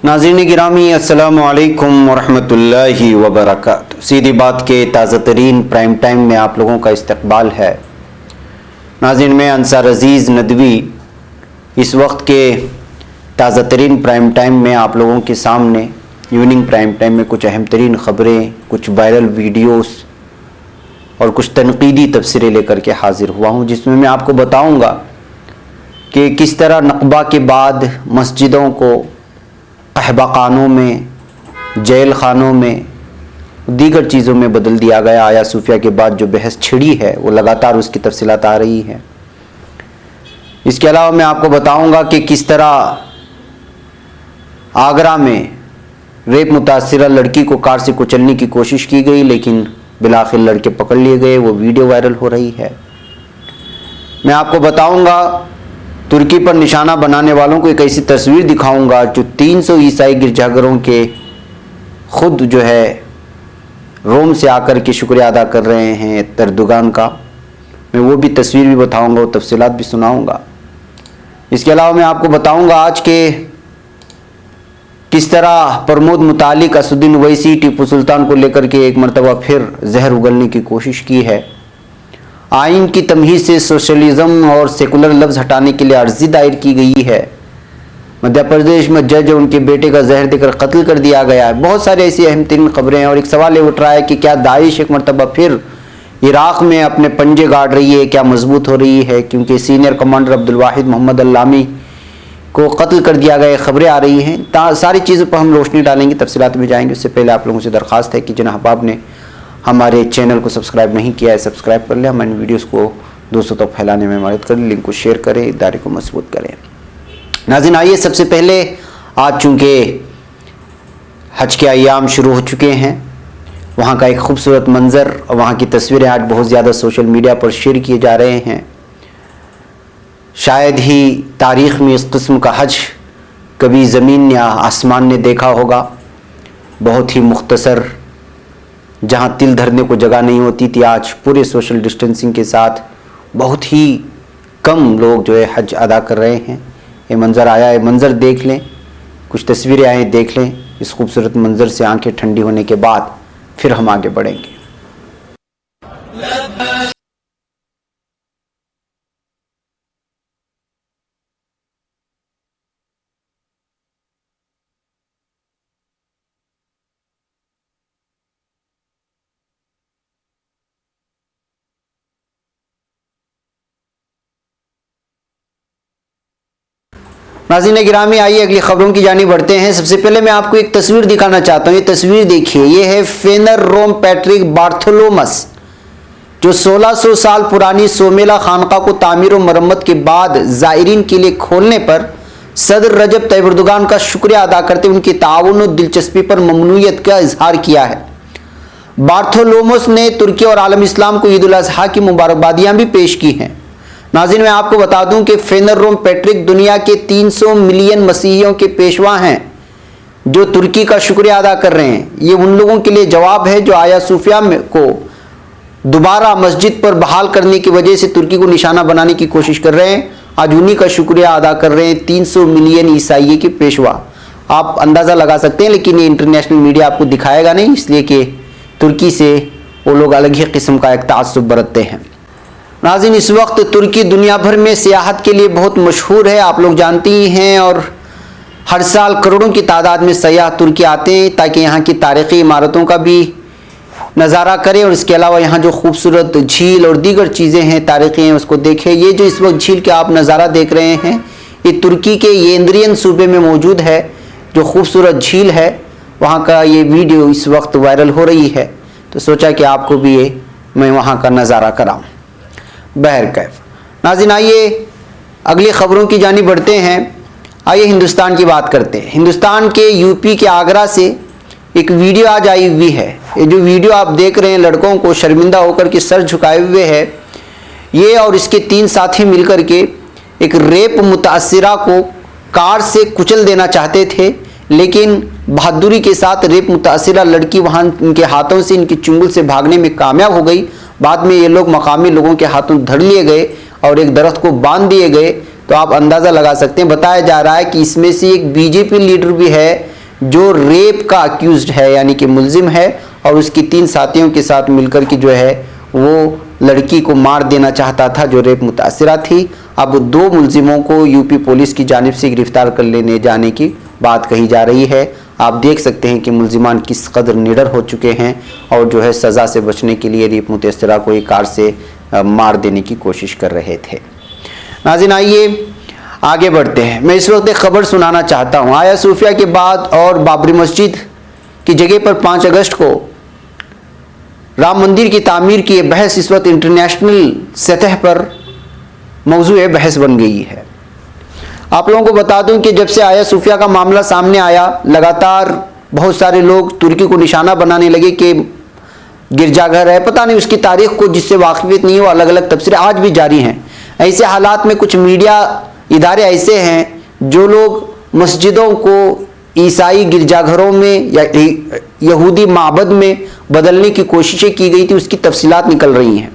नाज़रीन गिरामी अस्सलाम वालेकुम वरहमतुल्लाहि वबरकातुहू। सीधी बात के ताज़ा तरीन प्राइम टाइम में आप लोगों का इस्तकबाल है। नाज़रीन मैं अंसार अज़ीज़ नदवी इस वक्त के ताज़ा तरीन प्राइम टाइम में आप लोगों के सामने इवनिंग प्राइम टाइम में कुछ अहम तरीन ख़बरें, कुछ वायरल वीडियोस और कुछ तनकीदी तबसरे लेकर के हाज़िर हुआ हूँ, जिसमें मैं आपको बताऊँगा कि किस तरह नक़बा के बाद मस्जिदों को कहबाखानों में, जेल खानों में, दीगर चीज़ों में बदल दिया गया। आया सूफिया के बाद जो बहस छिड़ी है वो लगातार उसकी तफसीलात आ रही हैं। इसके अलावा मैं आपको बताऊंगा कि किस तरह आगरा में रेप मुतासिरा लड़की को कार से कुचलने की कोशिश की गई, लेकिन बिलाखिर लड़के पकड़ लिए गए। वो वीडियो वायरल हो रही है। मैं आपको बताऊंगा तुर्की पर निशाना बनाने वालों को एक ऐसी तस्वीर दिखाऊंगा जो 300 ईसाई गिरजाघरों के खुद जो है रोम से आकर के शुक्रिया अदा कर रहे हैं एर्दोगान का। मैं वो भी तस्वीर भी बताऊंगा, वो तफसीलात भी सुनाऊंगा। इसके अलावा मैं आपको बताऊंगा आज के किस तरह प्रमोद मुतालिक असुद्दीन ओवैसी टीपू सुल्तान को लेकर के एक मरतबा फिर जहर उगलने की कोशिश की है। आइन की तमहीज़ से सोशलिज्म और सेकुलर लफ्ज़ हटाने के लिए अर्जी दायर की गई है। मध्य प्रदेश में जज और उनके बेटे का जहर देकर कत्ल कर दिया गया है। बहुत सारी ऐसी अहम तरीन खबरें हैं और एक सवाल ये उठ रहा है कि क्या दाइश एक मरतबा फिर इराक़ में अपने पंजे गाड़ रही है, क्या मजबूत हो रही है, क्योंकि senior commander Abdul Wahid Mohammed Allami को कत्ल कर दिया गया, खबरें आ रही हैं। सारी चीज़ों पर हम रोशनी डालेंगे, तफसीलात में जाएंगे। उससे पहले आप लोगों से दरख्वास्त है कि जिन अहबाब ने हमारे चैनल को सब्सक्राइब नहीं किया है सब्सक्राइब कर लें। हमारे वीडियोस को दोस्तों तक फैलाने में मदद करें, लिंक को शेयर करें, इदारे को मजबूत करें। नाज़रीन आइए सबसे पहले आज चूँकि हज के अय्याम शुरू हो चुके हैं, वहाँ का एक खूबसूरत मंज़र और वहाँ की तस्वीरें आज बहुत ज़्यादा सोशल मीडिया पर शेयर किए जा रहे हैं। शायद ही तारीख़ में इस किस्म का हज कभी ज़मीन या आसमान ने देखा होगा। बहुत ही मुख्तसर, जहाँ तिल धरने को जगह नहीं होती थी, आज पूरे सोशल डिस्टेंसिंग के साथ बहुत ही कम लोग जो है हज अदा कर रहे हैं। ये मंज़र आया है, मंज़र देख लें, कुछ तस्वीरें आए देख लें। इस खूबसूरत मंज़र से आंखें ठंडी होने के बाद फिर हम आगे बढ़ेंगे। नाज़रीन गिरामी आइए अगली खबरों की जानिब बढ़ते हैं। सबसे पहले मैं आपको एक तस्वीर दिखाना चाहता हूँ। ये तस्वीर देखिए, ये है फेनर रोम पैट्रिक बार्थोलोमस, जो 1600 साल पुरानी सोमेला खानका को तामीर और मरम्मत के बाद ज़ायरीन के लिए खोलने पर सदर रजब तैयब एर्दोगान का शुक्रिया अदा करते हुए उनकी ताउन और दिलचस्पी पर ममनूयत का इजहार किया है। बार्थोलोमस ने तुर्की और आलम इस्लाम को ईद उल अज़हा की मुबारकबादियाँ भी पेश की हैं। नाज़रीन मैं आपको बता दूं कि फेनर रोम पैट्रिक दुनिया के 300 मिलियन मसीहियों के पेशवा हैं जो तुर्की का शुक्रिया अदा कर रहे हैं। ये उन लोगों के लिए जवाब है जो आया सूफिया को दोबारा मस्जिद पर बहाल करने की वजह से तुर्की को निशाना बनाने की कोशिश कर रहे हैं। आज उन्हीं का शुक्रिया अदा कर रहे हैं 300 मिलियन ईसाई के पेशवा। आप अंदाज़ा लगा सकते हैं, लेकिन ये इंटरनेशनल मीडिया आपको दिखाएगा नहीं, इसलिए कि तुर्की से वो लोग अलग ही किस्म का एक तासुब बरतते हैं। नाज़रीन इस वक्त तुर्की दुनिया भर में सियाहत के लिए बहुत मशहूर है, आप लोग जानते ही हैं, और हर साल करोड़ों की तादाद में सयाह तुर्की आते हैं ताकि यहाँ की तारीख़ी इमारतों का भी नज़ारा करें और इसके अलावा यहाँ जो खूबसूरत झील और दीगर चीज़ें हैं तारीख़ी हैं उसको देखें। ये जो इस वक्त झील के आप नज़ारा देख रहे हैं, ये तुर्की के येंद्रियन सूबे में मौजूद है। जो खूबसूरत झील है वहाँ का ये वीडियो इस वक्त वायरल हो रही है, तो सोचा कि आपको भी ये मैं वहाँ का नज़ारा कराऊँ। बहरकैफ नाज़रीन आइए अगली ख़बरों की जानिब बढ़ते हैं। आइए हिंदुस्तान की बात करते हैं। हिंदुस्तान के यूपी के आगरा से एक वीडियो आज आई हुई है। ये जो वीडियो आप देख रहे हैं लड़कों को शर्मिंदा होकर के सर झुकाए हुए है, ये और इसके 3 साथी मिलकर के एक रेप मुतासिरा को कार से कुचल देना चाहते थे, लेकिन बहादुरी के साथ रेप मुतासिरा लड़की वहाँ इनके हाथों से, इनकी चुंगल से भागने में कामयाब हो गई। बाद में ये लोग मकामी लोगों के हाथों धर लिए गए और एक दरख्त को बांध दिए गए। तो आप अंदाज़ा लगा सकते हैं, बताया जा रहा है कि इसमें से एक बीजेपी लीडर भी है जो रेप का अक्यूज्ड है यानी कि मुलजिम है और उसकी 3 साथियों के साथ मिलकर के जो है वो लड़की को मार देना चाहता था जो रेप मुतासिरा थी। अब 2 मुलजिमों को यूपी पुलिस की जानिब से गिरफ्तार कर लेने जाने की बात कही जा रही है। आप देख सकते हैं कि मुलजिमान किस कदर निडर हो चुके हैं और जो है सज़ा से बचने के लिए रेप मुतासिरा को एक कार से मार देने की कोशिश कर रहे थे। नाज़रीन आइए आगे बढ़ते हैं। मैं इस वक्त एक खबर सुनाना चाहता हूँ। आया सूफिया के बाद और बाबरी मस्जिद की जगह पर 5 अगस्त को राम मंदिर की तामीर की बहस इस वक्त इंटरनेशनल सतह पर मौजूए बहस बन गई है। आप लोगों को बता दूं कि जब से आया सूफिया का मामला सामने आया, लगातार बहुत सारे लोग तुर्की को निशाना बनाने लगे कि गिरजाघर है, पता नहीं उसकी तारीख को जिससे वाकिफियत नहीं हो, अलग अलग तफसीरें आज भी जारी हैं। ऐसे हालात में कुछ मीडिया इदारे ऐसे हैं जो लोग मस्जिदों को ईसाई गिरजाघरों में या यहूदी माबद में बदलने की कोशिशें की गई थी, उसकी तफसीलात निकल रही हैं।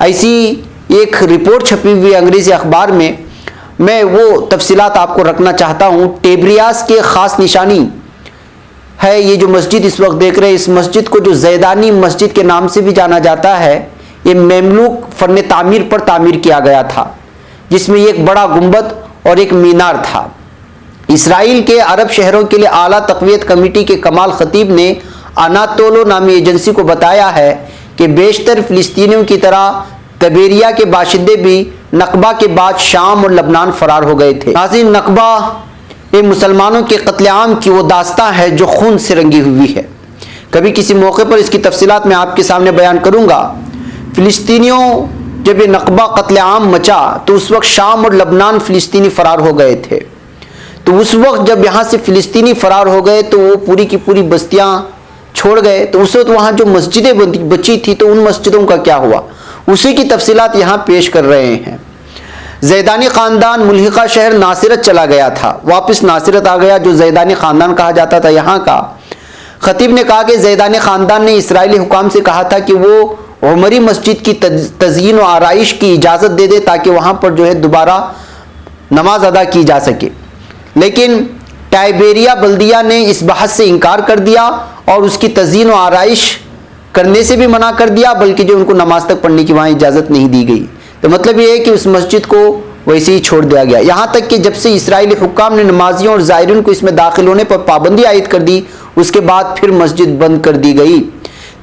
ऐसी एक रिपोर्ट छपी हुई अंग्रेज़ी अखबार में, मैं वो तफसीलात आपको रखना चाहता हूँ। टेब्रियास के ख़ास निशानी है ये जो मस्जिद इस वक्त देख रहे हैं। इस मस्जिद को जो ज़ैदानी मस्जिद के नाम से भी जाना जाता है, ये मेमलूक फ़न तामीर पर तामीर किया गया था, जिसमें एक बड़ा गुंबद और एक मीनार था। इसराइल के अरब शहरों के लिए आला तक़वियत कमेटी के कमाल खतीब ने अनातोलो नामी एजेंसी को बताया है कि बेशतर फ़िलिस्तीनियों की तरह तबेरिया के बाशिंदे भी नकबा के बाद शाम और लबनान फरार हो गए थे। नाज़रीन, नकबा ये मुसलमानों के कत्लेआम की वो दास्तां है जो खून से रंगी हुई है। कभी किसी मौके पर इसकी तफसीलात मैं आपके सामने बयान करूँगा। फ़िलिस्तीनियों जब ये नकबा कत्लेआम मचा तो उस वक्त शाम और लबनान फ़िलिस्तीनी फ़रार हो गए थे। तो उस वक्त जब यहाँ से फ़िलिस्तीनी फ़रार हो गए तो वो पूरी की पूरी बस्तियाँ छोड़ गए। तो उस वक्त वहाँ जो मस्जिदें बची थी तो उन मस्जिदों का क्या हुआ, उसी की तफसीलात यहाँ पेश कर रहे हैं। ज़ैदानी ख़ानदान मुल्हिका शहर नासिरत चला गया था, वापस नासिरत आ गया जो ज़ैदानी ख़ानदान कहा जाता था यहाँ का। खतीब ने कहा कि ज़ैदानी ख़ानदान ने इसराइली हुकाम से कहा था कि वो उमरी मस्जिद की तज़यीन व आराइश की इजाज़त दे दे ताकि वहाँ पर जो है दोबारा नमाज अदा की जा सके, लेकिन टाइबेरिया बल्दिया ने इस बहस से इनकार कर दिया और उसकी तज़यीन व आराइश करने से भी मना कर दिया, बल्कि जो उनको नमाज तक पढ़ने की वहाँ इजाज़त नहीं दी गई। तो मतलब ये है कि उस मस्जिद को वैसे ही छोड़ दिया गया। यहाँ तक कि जब से इसराइली हुक्काम ने नमाजियों और ज़ायरीन को इसमें दाखिल होने पर पाबंदी आयद कर दी, उसके बाद फिर मस्जिद बंद कर दी गई।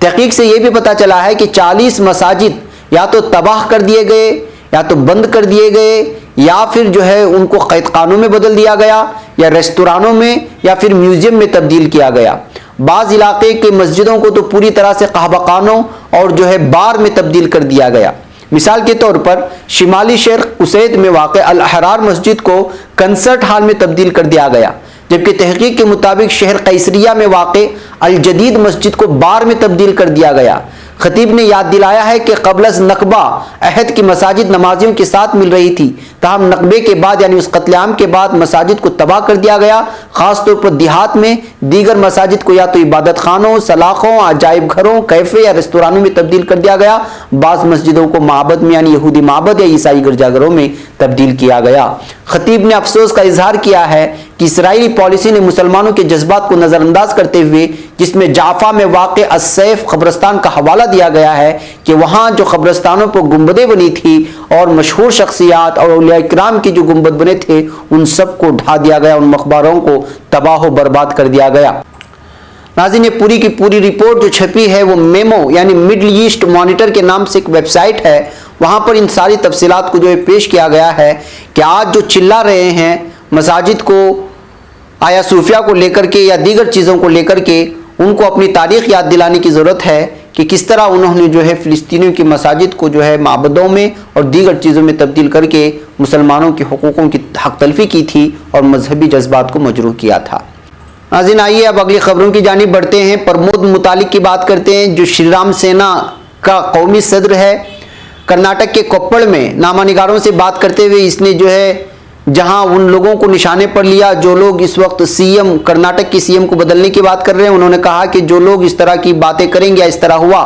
तहकीक से ये भी पता चला है कि 40 मसाजिद या तो तबाह कर दिए गए, या तो बंद कर दिए गए, या फिर जो है उनको क़ैदखानों में बदल दिया गया, या रेस्तरानों में, या फिर म्यूज़ियम में तब्दील किया गया। बाज़ इलाके के मस्जिदों को तो पूरी तरह से कहबखानों और जो है बार में तब्दील कर दिया गया। मिसाल के तौर पर शिमाली शहर कुसैद में वाक़ अल अहरार मस्जिद को कंसर्ट हॉल में तब्दील कर दिया गया, जबकि तहकीक के मुताबिक शहर कैसरिया में वाक़ अल जदीद मस्जिद को बार में तब्दील कर दिया गया। खतीब ने याद दिलाया है कि क़ब्ल नकबा अहद की मसाजिद नमाजियों के साथ मिल रही थी, ताहम नकबे के बाद यानी उस कत्लेआम के बाद मसाजिद को तबाह कर दिया गया। ख़ास तौर पर देहात में दीगर मसाजिद को या तो इबादत खानों, सलाखों, अजायब घरों, कैफ़े या रेस्तरानों में तब्दील कर दिया गया। बाज़ मस्जिदों को माबद में यानी यहूदी माबद या ईसाई गिरजाघरों में तब्दील किया गया। खतीब ने अफसोस का इजहार किया है कि इसराइली पॉलिसी ने मुसलमानों के जज्बात को नज़रअंदाज करते हुए, जिसमें जाफा में वाक़ अस्सैफ कब्रस्तान का हवाला दिया गया है कि वहाँ जो कब्रस्तानों पर गुंबदें बनी थी और मशहूर शख्सियात और औलिया किराम की जो गुंबद बने थे उन सबको ढा दिया गया, उन मकबरों को तबाह व बर्बाद कर दिया गया। नाज़रीन, ये पूरी की पूरी रिपोर्ट जो छपी है वो मेमो यानी मिडल ईस्ट मॉनिटर के नाम से एक वेबसाइट है, वहाँ पर इन सारी तफसीलात को जो है पेश किया गया है कि आज जो चिल्ला रहे हैं मसाजिद को, आया सूफिया को लेकर के या दीगर चीज़ों को लेकर के, उनको अपनी तारीख़ याद दिलाने की ज़रूरत है कि किस तरह उन्होंने जो है फ़िलिस्तीनियों की मसाजिद को जो है माबदों में और दीगर चीज़ों में तब्दील करके मुसलमानों के हुकूकों की हक तलफ़ी की थी और मजहबी जज्बात को मजरूह किया था। नाज़रीन, आइए अब अगली खबरों की जानिब बढ़ते हैं। प्रमोद मुतालिक की बात करते हैं, जो श्री राम सेना का कौमी सदर है। कर्नाटक के कोप्पड़ में नामानिगारों से बात करते हुए इसने जो है जहां उन लोगों को निशाने पर लिया जो लोग इस वक्त सीएम कर्नाटक के सीएम को बदलने की बात कर रहे हैं। उन्होंने कहा कि जो लोग इस तरह की बातें करेंगे, इस तरह हुआ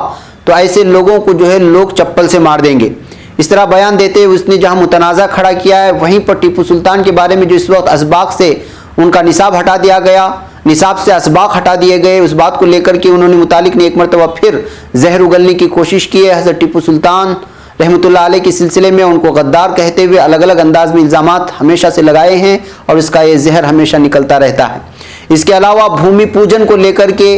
तो ऐसे लोगों को जो है लोग चप्पल से मार देंगे। इस तरह बयान देते हुए उसने जहां मुतनाज़ा खड़ा किया है, वहीं पर टीपू सुल्तान के बारे में जो इस वक्त असबाक से उनका निसाब हटा दिया गया, निसाब से असबाक हटा दिए गए। उस बात को लेकर के उन्होंने मुतालिक ने एक मरतबा फिर जहर उगलने की कोशिश की है। हज़रत टीपू सुल्तान रहमतुल्लाह अलैह के सिलसिले में उनको गद्दार कहते हुए अलग अलग अंदाज में इल्ज़ामात हमेशा से लगाए हैं और इसका ये जहर हमेशा निकलता रहता है। इसके अलावा भूमि पूजन को लेकर के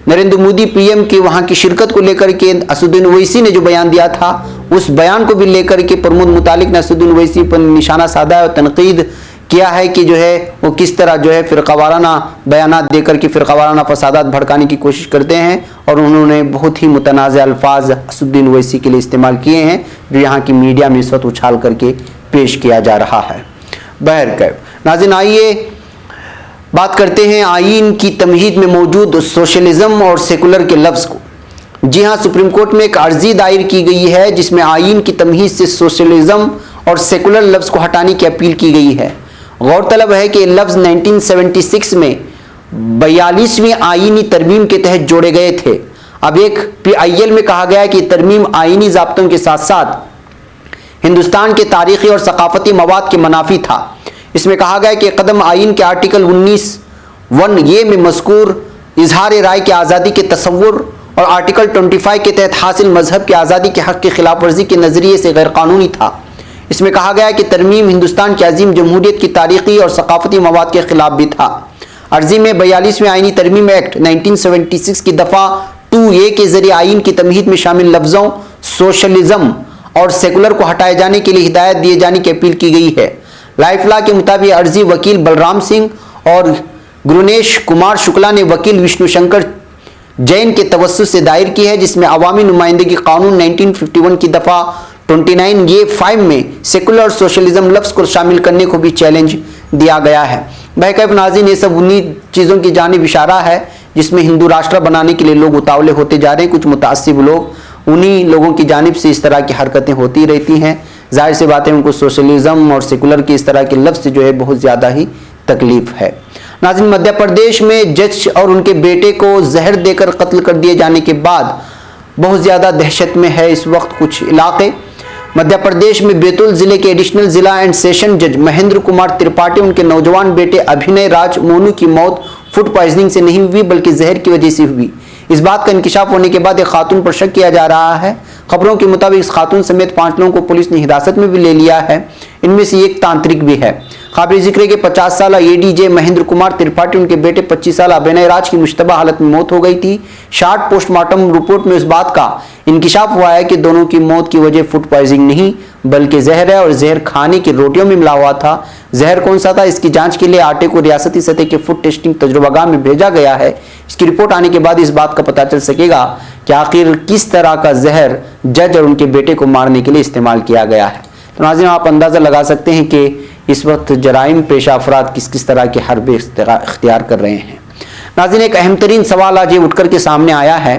नरेंद्र मोदी पीएम की वहाँ की शिरकत को लेकर के असदुद्दीन ओवैसी ने जो बयान दिया था, उस बयान को भी लेकर के प्रमोद मुतालिक ने असदुद्दीन ओवैसी पर निशाना साधा है और तनकीद किया है कि जो है वो किस तरह जो है फ़िरक़ावाराना बयानात देकर के फ़िरक़ावाराना फसादात भड़काने की कोशिश करते हैं। और उन्होंने बहुत ही मुतनाज़ अल्फाज असदुद्दीन ओवैसी के लिए इस्तेमाल किए हैं जो यहाँ की मीडिया में इस वक्त उछाल करके पेश किया जा रहा है। बहरकैफ नाज़रीन, आइए बात करते हैं आईन की तमहीद में मौजूद सोशलिज्म और सेकुलर के लफ्ज़ को। जी हाँ, सुप्रीम कोर्ट में एक अर्जी दायर की गई है जिसमें आईन की तमहीद से सोशलिज्म और सेकुलर लफ्ज़ को हटाने की अपील की गई है। गौरतलब है कि लफ्ज़ 1976 में 42वीं आईनी तरमीम के तहत जोड़े गए थे। अब एक PIL में कहा गया है कि तरमीम आईनी ज़ाब्तों के साथ साथ हिंदुस्तान के तारीख़ी और सकाफ़ती मवाद के मनाफी था। इसमें कहा गया कि कदम आइन के आर्टिकल 19(1) में मज़कूर इजहार राय की आज़ादी के तसव्वुर और आर्टिकल 25 के तहत हासिल मजहब की आज़ादी के हक़ की खिलाफ वर्जी के नज़रिए से गैर कानूनी था। इसमें कहा गया कि तरमीम हिंदुस्तान की अजीम जमहूरियत की तारीख़ी और सकाफ़ती मवाद के खिलाफ भी था। अर्जी में 42वें आइनी तरमीम एक्ट 1976 की दफ़ा 2A के ज़रिए आइन की तमहीद में शामिल लफ्ज़ों सोशलिज्म और सेकुलर को हटाए जाने के लिए हिदायत दिए जाने की अपील की गई है। लाइफ लॉ के मुताबिक अर्जी वकील बलराम सिंह और गुरुनेश कुमार शुक्ला ने वकील विष्णु शंकर जैन के तवस्सुस से दायर की है, जिसमें अवामी नुमाइंदगी कानून 1951 की दफ़ा 29A(5) में सेकुलर और सोशलिज्म लफ्ज़ को शामिल करने को भी चैलेंज दिया गया है। बहरकैफ नाज़रीन, ये सब उन्हीं चीज़ों की जानिब इशारा है जिसमें हिंदू राष्ट्र बनाने के लिए लोग उतावले होते जा रहे हैं। कुछ मुतासिब लोग उन्हीं लोगों की जानिब से इस तरह की हरकतें होती रहती हैं। जाहिर सी बात है उनको सोशलिज्म और सेकुलर की इस तरह के लफ्ज़ से जो है बहुत ज़्यादा ही तकलीफ है। नाज़रीन, मध्य प्रदेश में जज और उनके बेटे को जहर देकर कत्ल कर दिए जाने के बाद बहुत ज़्यादा दहशत में है इस वक्त कुछ इलाके। मध्य प्रदेश में बैतूल ज़िले के एडिशनल ज़िला एंड सेशन जज महेंद्र कुमार त्रिपाठी उनके नौजवान बेटे अभिनय राज मोनू की मौत फूड पॉइजनिंग से नहीं हुई बल्कि जहर की वजह से हुई। इस बात का इंकिशाफ होने के बाद एक खातून पर शक किया जा रहा है। खबरों के मुताबिक इस खातून समेत 5 लोगों को पुलिस ने हिरासत में भी ले लिया है। इनमें से एक तांत्रिक भी है। काबिल जिक्र के 50 साल ADJ महेंद्र कुमार त्रिपाठी उनके बेटे 25 साल अभिनय राज की मुश्तबा हालत में मौत हो गई थी। शार्ट पोस्टमार्टम रिपोर्ट में इस बात का इंकिशाफ हुआ है कि दोनों की मौत की वजह फूड पॉइजनिंग नहीं बल्कि जहर है और जहर खाने की रोटियों में मिला हुआ था। जहर कौन सा था, इसकी जांच के लिए आटे को रियासती सतह के फूड टेस्टिंग तजुर्बागाह में भेजा गया है। इसकी रिपोर्ट आने के बाद इस बात का पता चल सकेगा कि आखिर किस तरह का जहर जज और उनके बेटे को मारने के लिए इस्तेमाल किया गया है। तो नाज़रीन, आप अंदाज़ा लगा सकते हैं कि इस वक्त जराइम पेशा अफराद किस किस तरह के हरबे इख्तियार कर रहे हैं। नाज़रीन, एक अहम तरीन सवाल आज ये उठ कर के सामने आया है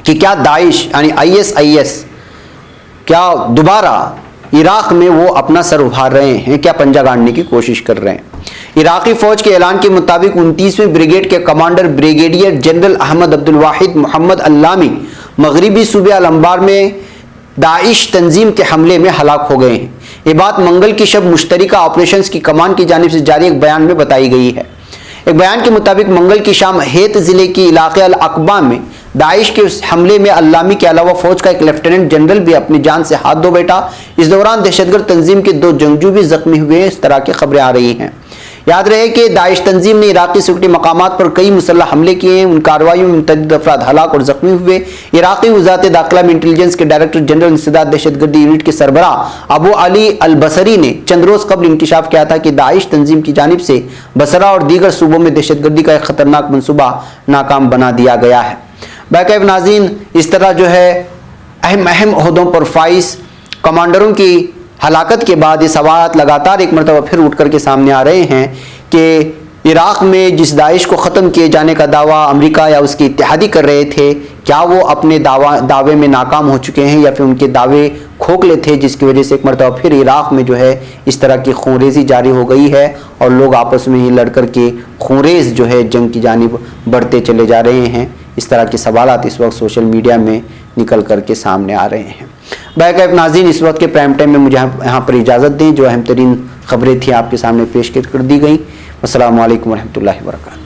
कि क्या दाइश यानी ISIS क्या दोबारा इराक में वो अपना सर उभार रहे हैं, क्या पंजा गाड़ने की कोशिश कर रहे हैं। इराकी फौज के ऐलान के मुताबिक 29वीं ब्रिगेड के commander brigadier general Ahmed Abdul Wahid Mohammed Allami मगरिबी सूबे अल-अंबार में दाइश तंजीम के हमले में हलाक हो गए हैं। ये बात मंगल की शब मुश्तरिका ऑपरेशंस की कमान की जानिब से जारी एक बयान में बताई गई है। एक बयान के मुताबिक मंगल की शाम हेत ज़िले की इलाके अल-अक़बा में दाइश के उस हमले में अल्लामी के अलावा फौज का एक लेफ्टिनेंट जनरल भी अपनी जान से हाथ धो बैठा। इस दौरान दहशतगर्द तंजीम के 2 जंगजू भी जख्मी हुए। इस तरह की खबरें आ रही हैं। याद रहे कि दाइश तंजीम ने इराकी सिक्योरिटी मकामात पर कई मुसल्लह हमले किए हैं। उन कार्रवाइयों में मुतअद्दिद अफराद हलाक और जख्मी हुए। इराकी वज़ारत दाखिला में इंटेलिजेंस के डायरेक्टर जनरल इंसदाद दहशतगर्दी यूनिट के सरबराह अबू अली अल बसरी ने चंद रोज़ कबल इंकशाफ किया था कि दाइश तंजीम की जानिब से बसरा और दीगर सूबों में दहशतगर्दी का एक खतरनाक मनसूबा नाकाम बना दिया गया है। बाकायदा नाज़रीन, इस तरह जो है अहम ओहदों पर फाइज कमांडरों की हलाकत के बाद ये सवाल लगातार एक मरतबा फिर उठ करके सामने आ रहे हैं कि इराक में जिस दाइश को ख़त्म किए जाने का दावा अमेरिका या उसके इत्तेहादी कर रहे थे, क्या वो अपने दावे में नाकाम हो चुके हैं या फिर उनके दावे खोखले थे, जिसकी वजह से एक मरतबा फिर इराक में जो है इस तरह की खूनरेज़ी जारी हो गई है और लोग आपस में ही लड़ कर के खूनरेज़ जो है जंग की जानिब बढ़ते चले जा रहे हैं। इस तरह के सवालात इस वक्त सोशल मीडिया में निकल करके सामने आ रहे हैं। बाकायदा नाज़रीन, इस वक्त के प्राइम टाइम में मुझे यहाँ पर इजाज़त दें। जो अहम तरीन खबरें थी आपके सामने पेश कर दी गई। السلام علیکم ورحمۃ اللہ وبرکاتہ.